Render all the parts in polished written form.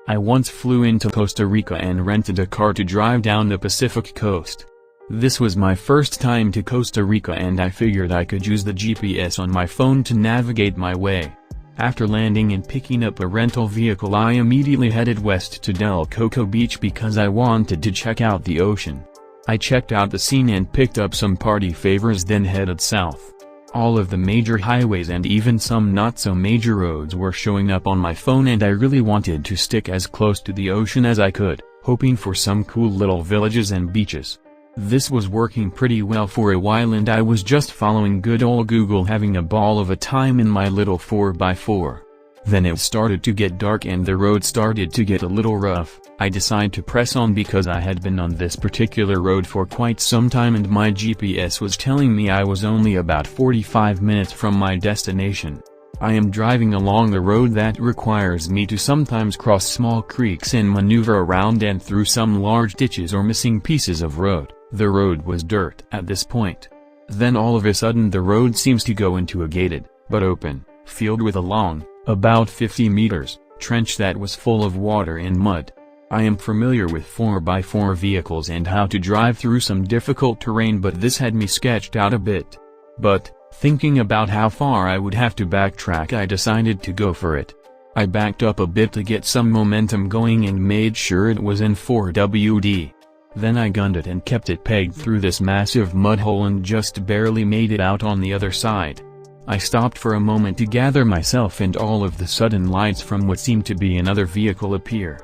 I once flew into Costa Rica and rented a car to drive down the Pacific coast. This was my first time to Costa Rica and I figured I could use the GPS on my phone to navigate my way. After landing and picking up a rental vehicle, I immediately headed west to Del Coco Beach because I wanted to check out the ocean. I checked out the scene and picked up some party favors, then headed south. All of the major highways and even some not-so-major roads were showing up on my phone and I really wanted to stick as close to the ocean as I could, hoping for some cool little villages and beaches. This was working pretty well for a while and I was just following good old Google, having a ball of a time in my little 4x4. Then it started to get dark and the road started to get a little rough. I decided to press on because I had been on this particular road for quite some time and my GPS was telling me I was only about 45 minutes from my destination. I am driving along a road that requires me to sometimes cross small creeks and maneuver around and through some large ditches or missing pieces of road. The road was dirt at this point. Then all of a sudden the road seems to go into a gated, but open, field with a long, about 50 meters, trench that was full of water and mud. I am familiar with 4x4 vehicles and how to drive through some difficult terrain, but this had me sketched out a bit. But, thinking about how far I would have to backtrack, I decided to go for it. I backed up a bit to get some momentum going and made sure it was in 4WD. Then I gunned it and kept it pegged through this massive mud hole and just barely made it out on the other side. I stopped for a moment to gather myself and all of the sudden lights from what seemed to be another vehicle appear.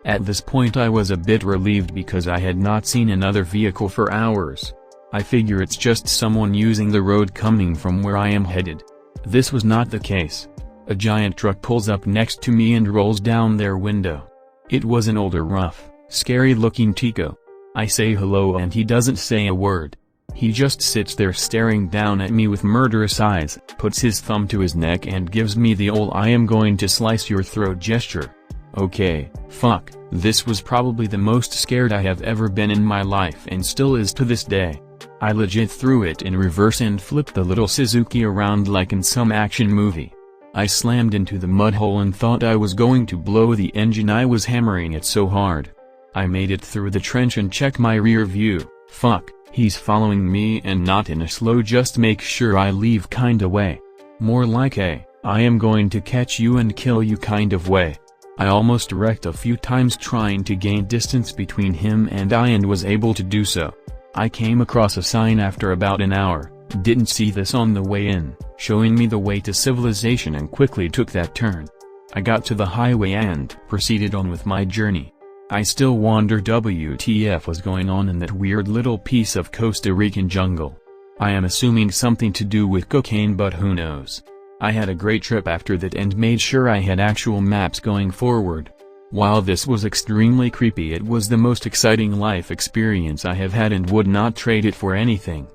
At this point I was a bit relieved because I had not seen another vehicle for hours. I figure it's just someone using the road coming from where I am headed. This was not the case. A giant truck pulls up next to me and rolls down their window. It was an older, rough, scary-looking Tico. I say hello and he doesn't say a word. He just sits there staring down at me with murderous eyes, puts his thumb to his neck and gives me the old "I am going to slice your throat" gesture. Okay, fuck, this was probably the most scared I have ever been in my life and still is to this day. I legit threw it in reverse and flipped the little Suzuki around like in some action movie. I slammed into the mud hole and thought I was going to blow the engine, I was hammering it so hard. I made it through the trench and check my rear view. Fuck, he's following me and not in a slow just make sure I leave kinda way. More like a, I am going to catch you and kill you kind of way. I almost wrecked a few times trying to gain distance between him and I and was able to do so. I came across a sign after about an hour, didn't see this on the way in, showing me the way to civilization and quickly took that turn. I got to the highway and proceeded on with my journey. I still wonder WTF was going on in that weird little piece of Costa Rican jungle. I am assuming something to do with cocaine, but who knows. I had a great trip after that and made sure I had actual maps going forward. While this was extremely creepy, it was the most exciting life experience I have had and would not trade it for anything.